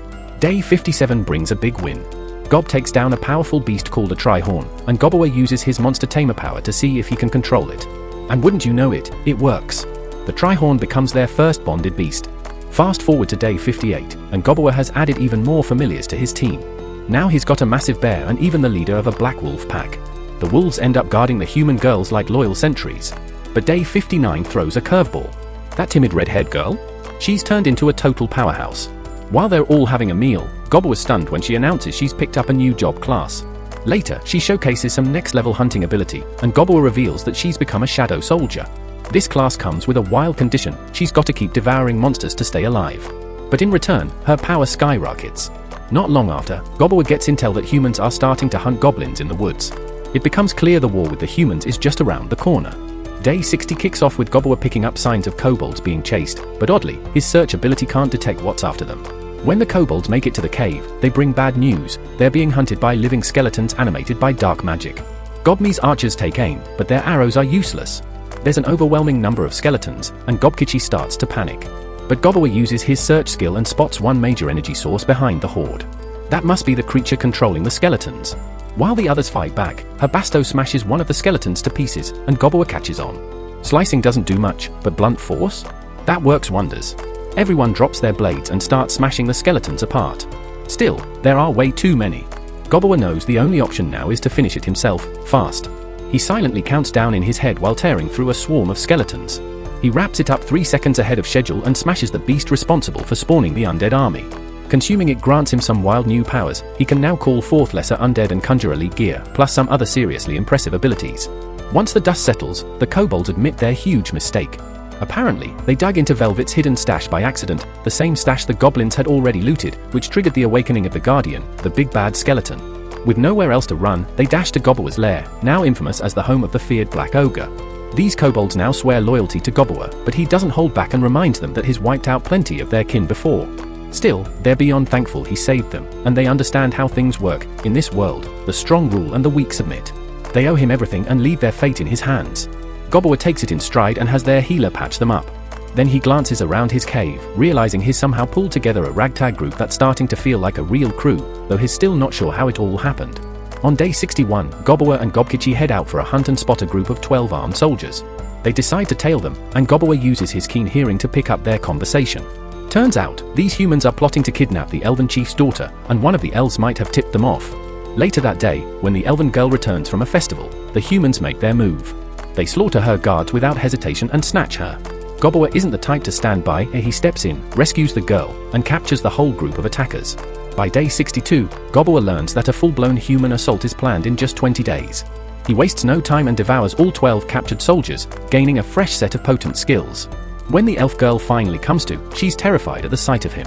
Day 57 brings a big win. Gob takes down a powerful beast called a Trihorn, and Gobbler uses his Monster Tamer power to see if he can control it. And wouldn't you know it, it works. The Trihorn becomes their first bonded beast. Fast forward to day 58, and Gobbler has added even more familiars to his team. Now he's got a massive bear and even the leader of a black wolf pack. The wolves end up guarding the human girls like loyal sentries. But day 59 throws a curveball. That timid red-haired girl? She's turned into a total powerhouse. While they're all having a meal, Gobbler was stunned when she announces she's picked up a new job class. Later, she showcases some next-level hunting ability, and Gobbler reveals that she's become a shadow soldier. This class comes with a wild condition, she's got to keep devouring monsters to stay alive. But in return, her power skyrockets. Not long after, Gobbler gets intel that humans are starting to hunt goblins in the woods. It becomes clear the war with the humans is just around the corner. Day 60 kicks off with Gobbler picking up signs of kobolds being chased, but oddly, his search ability can't detect what's after them. When the kobolds make it to the cave, they bring bad news, they're being hunted by living skeletons animated by dark magic. Gobme's archers take aim, but their arrows are useless. There's an overwhelming number of skeletons, and Gobkichi starts to panic. But Gobbler uses his search skill and spots one major energy source behind the horde. That must be the creature controlling the skeletons. While the others fight back, Basto smashes one of the skeletons to pieces, and Gobbler catches on. Slicing doesn't do much, but blunt force? That works wonders. Everyone drops their blades and starts smashing the skeletons apart. Still, there are way too many. Gobbler knows the only option now is to finish it himself, fast. He silently counts down in his head while tearing through a swarm of skeletons. He wraps it up 3 seconds ahead of schedule and smashes the beast responsible for spawning the undead army. Consuming it grants him some wild new powers. He can now call forth lesser undead and conjure elite gear, plus some other seriously impressive abilities. Once the dust settles, the kobolds admit their huge mistake. Apparently, they dug into Velvet's hidden stash by accident, the same stash the goblins had already looted, which triggered the awakening of the Guardian, the big bad skeleton. With nowhere else to run, they dash to Gobbler's lair, now infamous as the home of the feared Black Ogre. These kobolds now swear loyalty to Gobbler, but he doesn't hold back and reminds them that he's wiped out plenty of their kin before. Still, they're beyond thankful he saved them, and they understand how things work. In this world, the strong rule and the weak submit. They owe him everything and leave their fate in his hands. Gobbler takes it in stride and has their healer patch them up. Then he glances around his cave, realizing he's somehow pulled together a ragtag group that's starting to feel like a real crew, though he's still not sure how it all happened. On day 61, Gobbler and Gobkichi head out for a hunt and spot a group of 12 armed soldiers. They decide to tail them, and Gobbler uses his keen hearing to pick up their conversation. Turns out, these humans are plotting to kidnap the elven chief's daughter, and one of the elves might have tipped them off. Later that day, when the elven girl returns from a festival, the humans make their move. They slaughter her guards without hesitation and snatch her. Gobbler isn't the type to stand by, he steps in, rescues the girl, and captures the whole group of attackers. By day 62, Gobbler learns that a full-blown human assault is planned in just 20 days. He wastes no time and devours all 12 captured soldiers, gaining a fresh set of potent skills. When the elf girl finally comes to, she's terrified at the sight of him.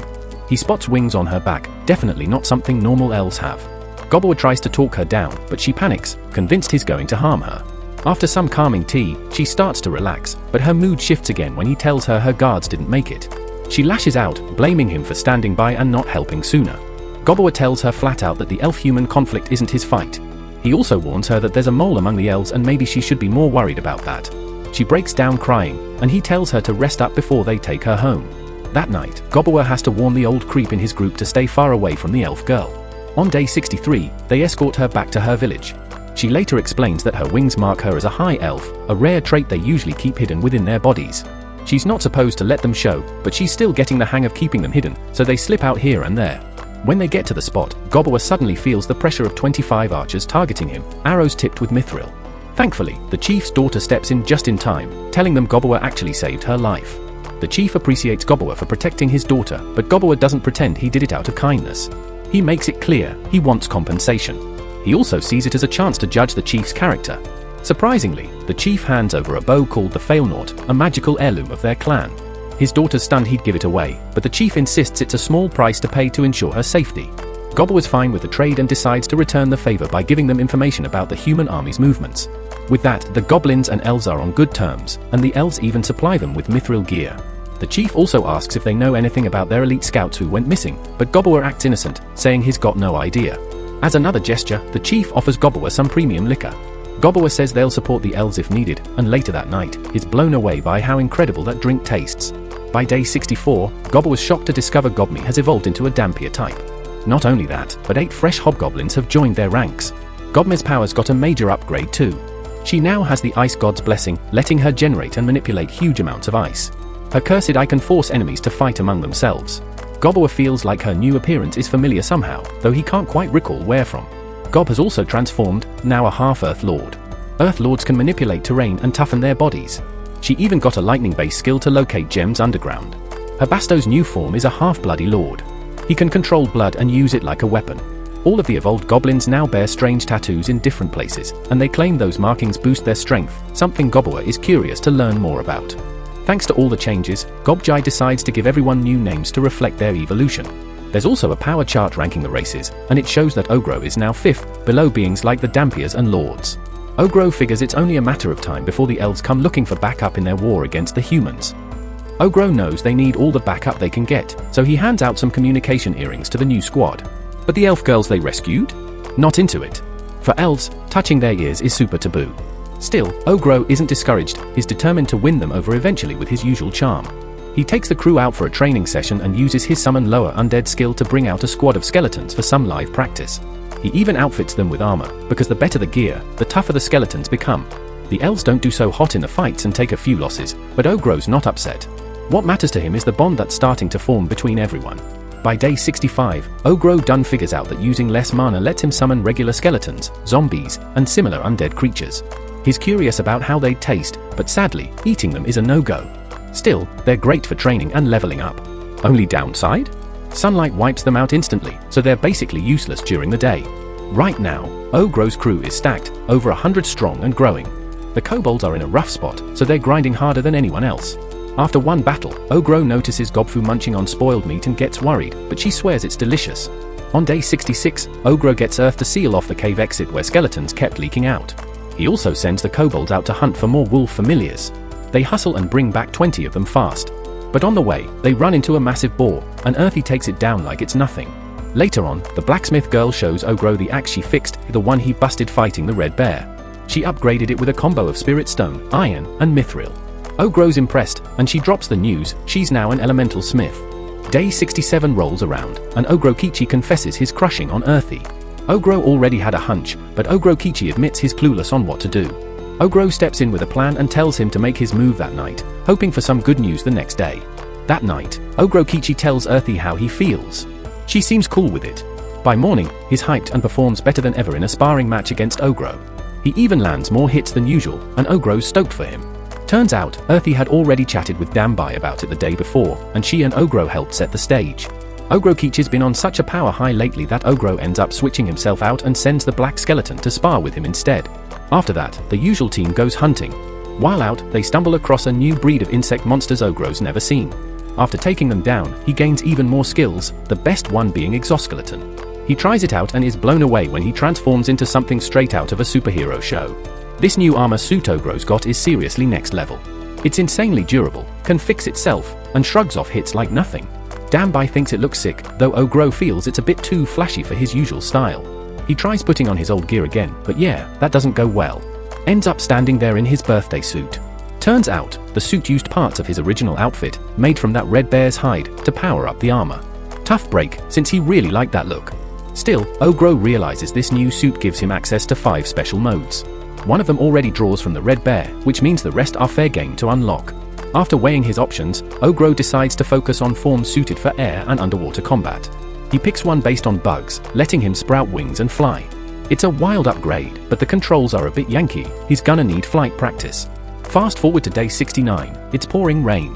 He spots wings on her back, definitely not something normal elves have. Gobbler tries to talk her down, but she panics, convinced he's going to harm her. After some calming tea, she starts to relax, but her mood shifts again when he tells her her guards didn't make it. She lashes out, blaming him for standing by and not helping sooner. Goblin tells her flat out that the elf-human conflict isn't his fight. He also warns her that there's a mole among the elves and maybe she should be more worried about that. She breaks down crying, and he tells her to rest up before they take her home. That night, Goblin has to warn the old creep in his group to stay far away from the elf girl. On day 63, they escort her back to her village. She later explains that her wings mark her as a high elf, a rare trait they usually keep hidden within their bodies. She's not supposed to let them show, but she's still getting the hang of keeping them hidden, so they slip out here and there. When they get to the spot, Goblin suddenly feels the pressure of 25 archers targeting him, arrows tipped with mithril. Thankfully, the chief's daughter steps in just in time, telling them Goblin actually saved her life. The chief appreciates Goblin for protecting his daughter, but Goblin doesn't pretend he did it out of kindness. He makes it clear he wants compensation. He also sees it as a chance to judge the chief's character. Surprisingly, the chief hands over a bow called the Failnaught, a magical heirloom of their clan. His daughter's stunned he'd give it away, but the chief insists it's a small price to pay to ensure her safety. Goblin is fine with the trade and decides to return the favor by giving them information about the human army's movements. With that, the goblins and elves are on good terms, and the elves even supply them with mithril gear. The chief also asks if they know anything about their elite scouts who went missing, but Goblin acts innocent, saying he's got no idea. As another gesture, the chief offers Goblin some premium liquor. Goblin says they'll support the elves if needed, and later that night, is blown away by how incredible that drink tastes. By day 64, Goblin was shocked to discover Goblin has evolved into a Dampier type. Not only that, but 8 fresh hobgoblins have joined their ranks. Goblin's powers got a major upgrade too. She now has the ice god's blessing, letting her generate and manipulate huge amounts of ice. Her cursed eye can force enemies to fight among themselves. Goblin feels like her new appearance is familiar somehow, though he can't quite recall where from. Gob has also transformed, now a half-Earth Lord. Earth Lords can manipulate terrain and toughen their bodies. She even got a lightning-based skill to locate gems underground. Her Basto's new form is a half-bloody lord. He can control blood and use it like a weapon. All of the evolved goblins now bear strange tattoos in different places, and they claim those markings boost their strength, something Goblin is curious to learn more about. Thanks to all the changes, Gobjai decides to give everyone new names to reflect their evolution. There's also a power chart ranking the races, and it shows that Ogre is now 5th, below beings like the Dampiers and Lords. Ogre figures it's only a matter of time before the elves come looking for backup in their war against the humans. Ogre knows they need all the backup they can get, so he hands out some communication earrings to the new squad. But the elf girls they rescued? Not into it. For elves, touching their ears is super taboo. Still, Ogre isn't discouraged, he's determined to win them over eventually with his usual charm. He takes the crew out for a training session and uses his summon lower undead skill to bring out a squad of skeletons for some live practice. He even outfits them with armor, because the better the gear, the tougher the skeletons become. The elves don't do so hot in the fights and take a few losses, but Ogre's not upset. What matters to him is the bond that's starting to form between everyone. By day 65, Ogre done figures out that using less mana lets him summon regular skeletons, zombies, and similar undead creatures. He's curious about how they taste, but sadly, eating them is a no-go. Still, they're great for training and leveling up. Only downside? Sunlight wipes them out instantly, so they're basically useless during the day. Right now, Ogre's crew is stacked, over 100 strong and growing. The kobolds are in a rough spot, so they're grinding harder than anyone else. After one battle, Ogre notices Gobfu munching on spoiled meat and gets worried, but she swears it's delicious. On day 66, Ogre gets Earth to seal off the cave exit where skeletons kept leaking out. He also sends the kobolds out to hunt for more wolf familiars. They hustle and bring back 20 of them fast. But on the way, they run into a massive boar, and Earthy takes it down like it's nothing. Later on, the blacksmith girl shows Ogre the axe she fixed, the one he busted fighting the red bear. She upgraded it with a combo of spirit stone, iron, and mithril. Ogre's impressed, and she drops the news, she's now an elemental smith. Day 67 rolls around, and Ogre Kichi confesses his crushing on Earthy. Ogre already had a hunch, but Ogre Kichi admits he's clueless on what to do. Ogre steps in with a plan and tells him to make his move that night, hoping for some good news the next day. That night, Ogre Kichi tells Earthy how he feels. She seems cool with it. By morning, he's hyped and performs better than ever in a sparring match against Ogre. He even lands more hits than usual, and Ogre's stoked for him. Turns out, Earthy had already chatted with Dambai about it the day before, and she and Ogre helped set the stage. Ogre Kichi's been on such a power high lately that Ogre ends up switching himself out and sends the black skeleton to spar with him instead. After that, the usual team goes hunting. While out, they stumble across a new breed of insect monsters Ogre's never seen. After taking them down, he gains even more skills, the best one being exoskeleton. He tries it out and is blown away when he transforms into something straight out of a superhero show. This new armor suit Ogre's got is seriously next level. It's insanely durable, can fix itself, and shrugs off hits like nothing. Dambi thinks it looks sick, though Ogre feels it's a bit too flashy for his usual style. He tries putting on his old gear again, but yeah, that doesn't go well. Ends up standing there in his birthday suit. Turns out, the suit used parts of his original outfit, made from that red bear's hide, to power up the armor. Tough break, since he really liked that look. Still, Ogre realizes this new suit gives him access to 5 special modes. One of them already draws from the red bear, which means the rest are fair game to unlock. After weighing his options, Ogre decides to focus on forms suited for air and underwater combat. He picks one based on bugs, letting him sprout wings and fly. It's a wild upgrade, but the controls are a bit Yankee, he's gonna need flight practice. Fast forward to day 69, it's pouring rain.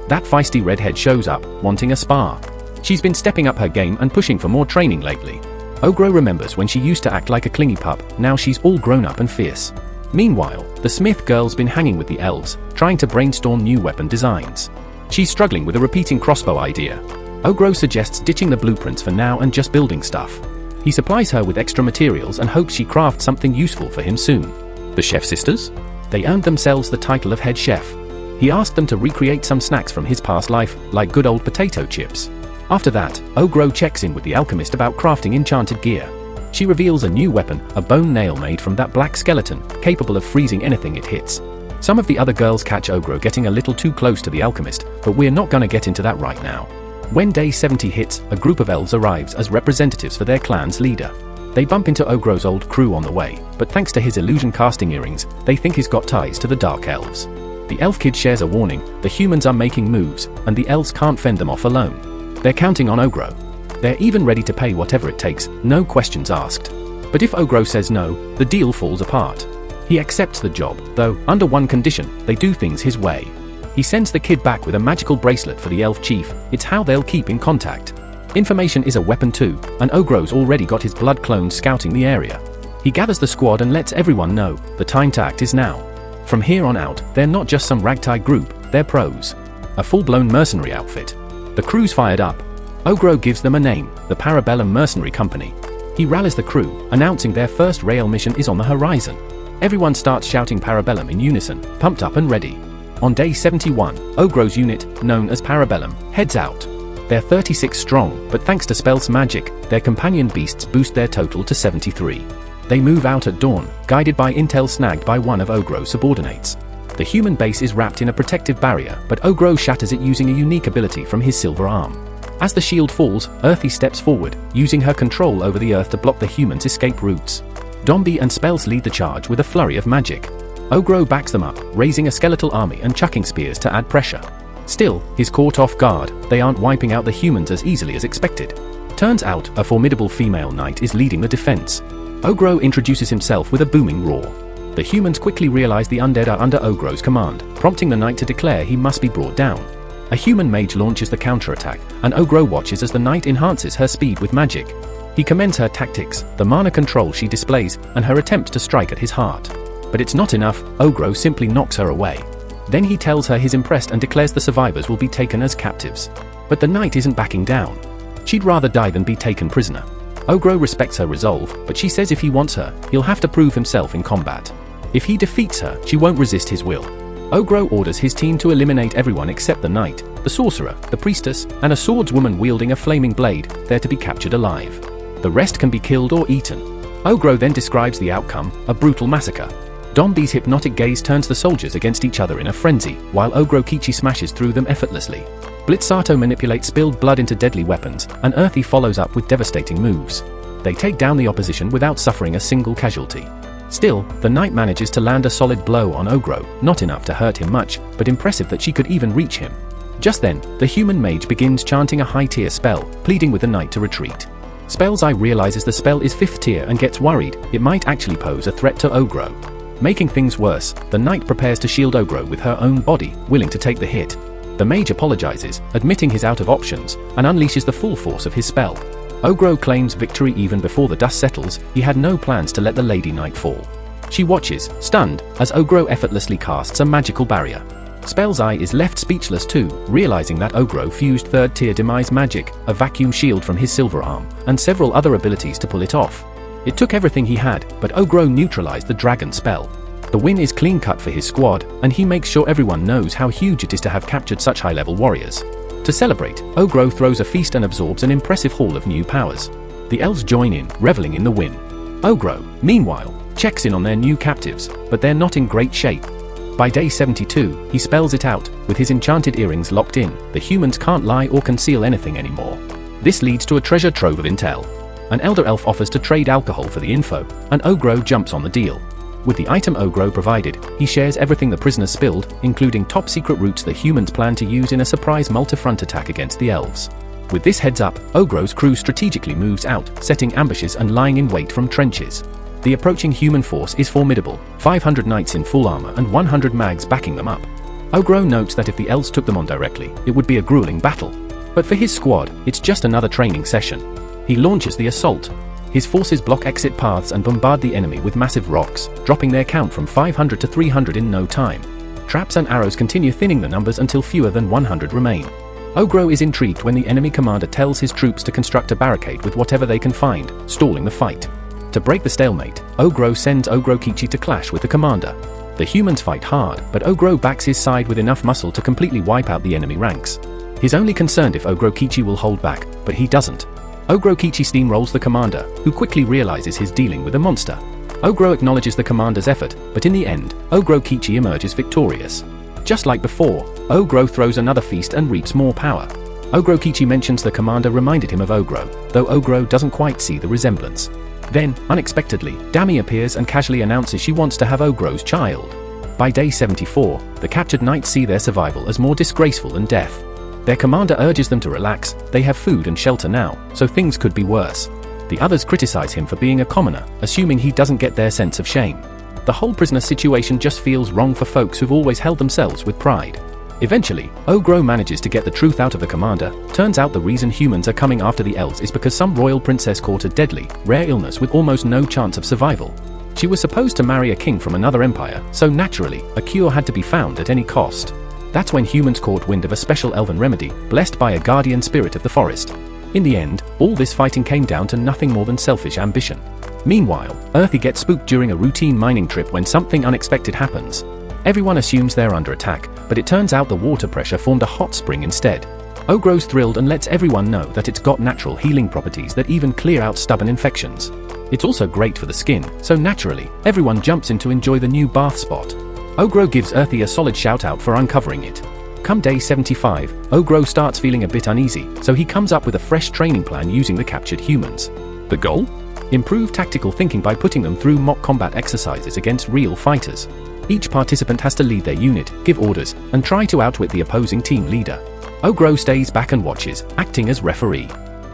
That feisty redhead shows up, wanting a spar. She's been stepping up her game and pushing for more training lately. Ogre remembers when she used to act like a clingy pup, now she's all grown up and fierce. Meanwhile, the smith girl's been hanging with the elves, trying to brainstorm new weapon designs. She's struggling with a repeating crossbow idea. Ogre suggests ditching the blueprints for now and just building stuff. He supplies her with extra materials and hopes she crafts something useful for him soon. The Chef Sisters? They earned themselves the title of head chef. He asked them to recreate some snacks from his past life, like good old potato chips. After that, Ogre checks in with the alchemist about crafting enchanted gear. She reveals a new weapon, a bone nail made from that black skeleton, capable of freezing anything it hits. Some of the other girls catch Ogre getting a little too close to the alchemist, but we're not gonna get into that right now. When day 70 hits, a group of elves arrives as representatives for their clan's leader. They bump into Ogre's old crew on the way, but thanks to his illusion casting earrings, they think he's got ties to the Dark Elves. The elf kid shares a warning, the humans are making moves, and the elves can't fend them off alone. They're counting on Ogre. They're even ready to pay whatever it takes, no questions asked. But if Ogre says no, the deal falls apart. He accepts the job, though, under one condition, they do things his way. He sends the kid back with a magical bracelet for the elf chief, it's how they'll keep in contact. Information is a weapon too, and Ogre's already got his blood clones scouting the area. He gathers the squad and lets everyone know, the time to act is now. From here on out, they're not just some ragtag group, they're pros. A full-blown mercenary outfit. The crew's fired up. Ogre gives them a name, the Parabellum Mercenary Company. He rallies the crew, announcing their first rail mission is on the horizon. Everyone starts shouting Parabellum in unison, pumped up and ready. On day 71, Ogre's unit, known as Parabellum, heads out. They're 36 strong, but thanks to spells magic, their companion beasts boost their total to 73. They move out at dawn, guided by intel snagged by one of Ogre's subordinates. The human base is wrapped in a protective barrier, but Ogre shatters it using a unique ability from his silver arm. As the shield falls, Earthy steps forward, using her control over the earth to block the humans' escape routes. Dombi and Spells lead the charge with a flurry of magic. Ogre backs them up, raising a skeletal army and chucking spears to add pressure. Still, he's caught off guard, they aren't wiping out the humans as easily as expected. Turns out, a formidable female knight is leading the defense. Ogre introduces himself with a booming roar. The humans quickly realize the undead are under Ogre's command, prompting the knight to declare he must be brought down. A human mage launches the counterattack, and Ogre watches as the knight enhances her speed with magic. He commends her tactics, the mana control she displays, and her attempt to strike at his heart. But it's not enough, Ogre simply knocks her away. Then he tells her he's impressed and declares the survivors will be taken as captives. But the knight isn't backing down. She'd rather die than be taken prisoner. Ogre respects her resolve, but she says if he wants her, he'll have to prove himself in combat. If he defeats her, she won't resist his will. Ogre orders his team to eliminate everyone except the knight, the sorcerer, the priestess, and a swordswoman wielding a flaming blade, there to be captured alive. The rest can be killed or eaten. Ogre then describes the outcome, a brutal massacre. Dombi's hypnotic gaze turns the soldiers against each other in a frenzy, while Ogre Kichi smashes through them effortlessly. Blitzato manipulates spilled blood into deadly weapons, and Earthy follows up with devastating moves. They take down the opposition without suffering a single casualty. Still, the knight manages to land a solid blow on Ogre, not enough to hurt him much, but impressive that she could even reach him. Just then, the human mage begins chanting a high-tier spell, pleading with the knight to retreat. Spell's Eye realizes the spell is 5th tier and gets worried, it might actually pose a threat to Ogre. Making things worse, the knight prepares to shield Ogre with her own body, willing to take the hit. The mage apologizes, admitting he's out of options, and unleashes the full force of his spell. Ogre claims victory even before the dust settles, he had no plans to let the Lady Knight fall. She watches, stunned, as Ogre effortlessly casts a magical barrier. Spell's Eye is left speechless too, realizing that Ogre fused 3rd tier demise magic, a vacuum shield from his silver arm, and several other abilities to pull it off. It took everything he had, but Ogre neutralized the dragon spell. The win is clean cut for his squad, and he makes sure everyone knows how huge it is to have captured such high-level warriors. To celebrate, Ogre throws a feast and absorbs an impressive haul of new powers. The elves join in, reveling in the win. Ogre, meanwhile, checks in on their new captives, but they're not in great shape. By day 72, he spells it out, with his enchanted earrings locked in, the humans can't lie or conceal anything anymore. This leads to a treasure trove of intel. An elder elf offers to trade alcohol for the info, and Ogre jumps on the deal. With the item Ogre provided, he shares everything the prisoners spilled, including top-secret routes the humans plan to use in a surprise multi-front attack against the elves. With this heads up, Ogre's crew strategically moves out, setting ambushes and lying in wait from trenches. The approaching human force is formidable, 500 knights in full armor and 100 mags backing them up. Ogre notes that if the elves took them on directly, it would be a grueling battle. But for his squad, it's just another training session. He launches the assault. His forces block exit paths and bombard the enemy with massive rocks, dropping their count from 500 to 300 in no time. Traps and arrows continue thinning the numbers until fewer than 100 remain. Ogre is intrigued when the enemy commander tells his troops to construct a barricade with whatever they can find, stalling the fight. To break the stalemate, Ogre sends Ogre Kichi to clash with the commander. The humans fight hard, but Ogre backs his side with enough muscle to completely wipe out the enemy ranks. He's only concerned if Ogre Kichi will hold back, but he doesn't. Ogre Kichi steamrolls the commander, who quickly realizes he's dealing with a monster. Ogre acknowledges the commander's effort, but in the end, Ogre Kichi emerges victorious. Just like before, Ogre throws another feast and reaps more power. Ogre Kichi mentions the commander reminded him of Ogre, though Ogre doesn't quite see the resemblance. Then, unexpectedly, Dami appears and casually announces she wants to have Ogre's child. By day 74, the captured knights see their survival as more disgraceful than death. Their commander urges them to relax, they have food and shelter now, so things could be worse. The others criticize him for being a commoner, assuming he doesn't get their sense of shame. The whole prisoner situation just feels wrong for folks who've always held themselves with pride. Eventually, Ogre manages to get the truth out of the commander. Turns out the reason humans are coming after the elves is because some royal princess caught a deadly, rare illness with almost no chance of survival. She was supposed to marry a king from another empire, so naturally, a cure had to be found at any cost. That's when humans caught wind of a special elven remedy, blessed by a guardian spirit of the forest. In the end, all this fighting came down to nothing more than selfish ambition. Meanwhile, Earthy gets spooked during a routine mining trip when something unexpected happens. Everyone assumes they're under attack, but it turns out the water pressure formed a hot spring instead. Ogre's thrilled and lets everyone know that it's got natural healing properties that even clear out stubborn infections. It's also great for the skin, so naturally, everyone jumps in to enjoy the new bath spot. Ogre gives Earthy a solid shout out for uncovering it. Come day 75, Ogre starts feeling a bit uneasy, so he comes up with a fresh training plan using the captured humans. The goal? Improve tactical thinking by putting them through mock combat exercises against real fighters. Each participant has to lead their unit, give orders, and try to outwit the opposing team leader. Ogre stays back and watches, acting as referee.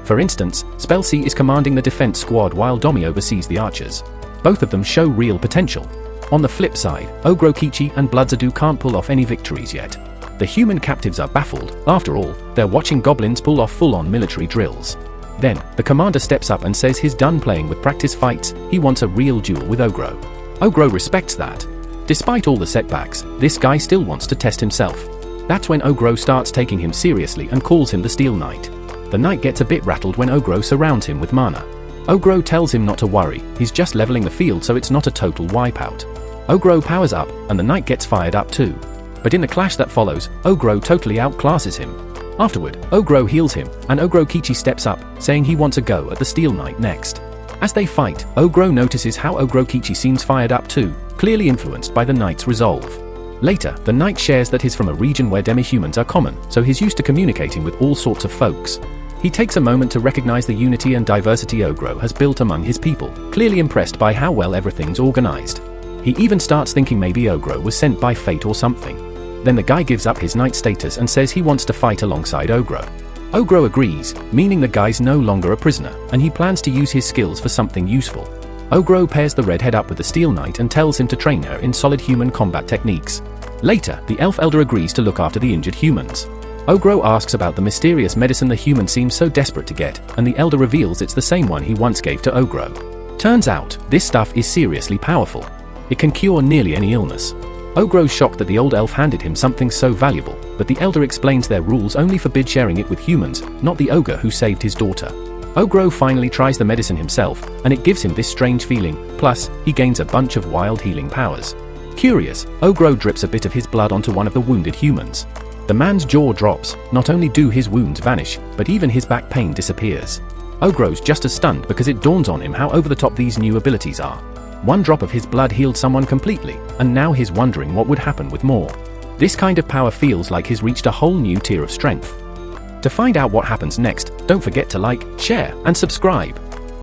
For instance, Spellsea is commanding the defense squad while Domi oversees the archers. Both of them show real potential. On the flip side, Ogre Kichi and Bloodzadu can't pull off any victories yet. The human captives are baffled. After all, they're watching goblins pull off full-on military drills. Then, the commander steps up and says he's done playing with practice fights, he wants a real duel with Ogre. Ogre respects that. Despite all the setbacks, this guy still wants to test himself. That's when Ogre starts taking him seriously and calls him the Steel Knight. The knight gets a bit rattled when Ogre surrounds him with mana. Ogre tells him not to worry, he's just leveling the field so it's not a total wipeout. Ogre powers up, and the knight gets fired up too. But in the clash that follows, Ogre totally outclasses him. Afterward, Ogre heals him, and Ogre Kichi steps up, saying he wants a go at the Steel Knight next. As they fight, Ogre notices how Ogre Kichi seems fired up too, clearly influenced by the knight's resolve. Later, the knight shares that he's from a region where demi-humans are common, so he's used to communicating with all sorts of folks. He takes a moment to recognize the unity and diversity Ogre has built among his people, clearly impressed by how well everything's organized. He even starts thinking maybe Ogre was sent by fate or something. Then the guy gives up his knight status and says he wants to fight alongside Ogre. Ogre agrees, meaning the guy's no longer a prisoner, and he plans to use his skills for something useful. Ogre pairs the redhead up with the Steel Knight and tells him to train her in solid human combat techniques. Later, the elf elder agrees to look after the injured humans. Ogre asks about the mysterious medicine the human seems so desperate to get, and the elder reveals it's the same one he once gave to Ogre. Turns out, this stuff is seriously powerful. It can cure nearly any illness. Ogre's shocked that the old elf handed him something so valuable, but the elder explains their rules only forbid sharing it with humans, not the ogre who saved his daughter. Ogre finally tries the medicine himself, and it gives him this strange feeling, plus, he gains a bunch of wild healing powers. Curious, Ogre drips a bit of his blood onto one of the wounded humans. The man's jaw drops. Not only do his wounds vanish, but even his back pain disappears. Ogre's just as stunned because it dawns on him how over the top these new abilities are. One drop of his blood healed someone completely, and now he's wondering what would happen with more. This kind of power feels like he's reached a whole new tier of strength. To find out what happens next, don't forget to like, share, and subscribe.